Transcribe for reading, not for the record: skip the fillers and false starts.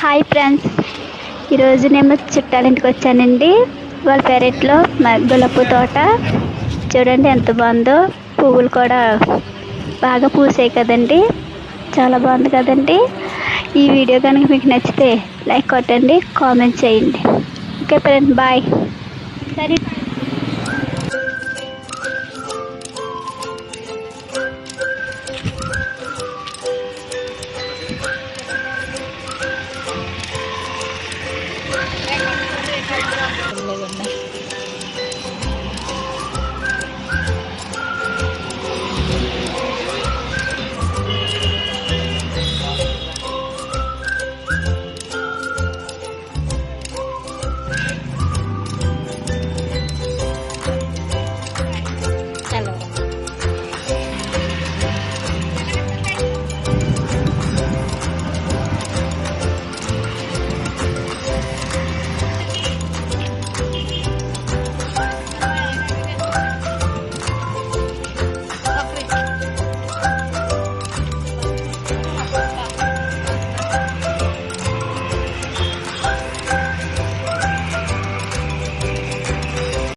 Hi friends, ఈరోజు నేను చుట్టాల ఇంటికి వచ్చానండి. వాళ్ళ పెరట్లో గులాబీ తోట చూడండి ఎంత బాగుందో. పువ్వులు కూడా బాగా పూసాయి కదండి, చాలా బాగుంది కదండి. ఈ వీడియో కనుక మీకు నచ్చితే లైక్ కొట్టండి, కామెంట్ చేయండి. Okay friends, bye.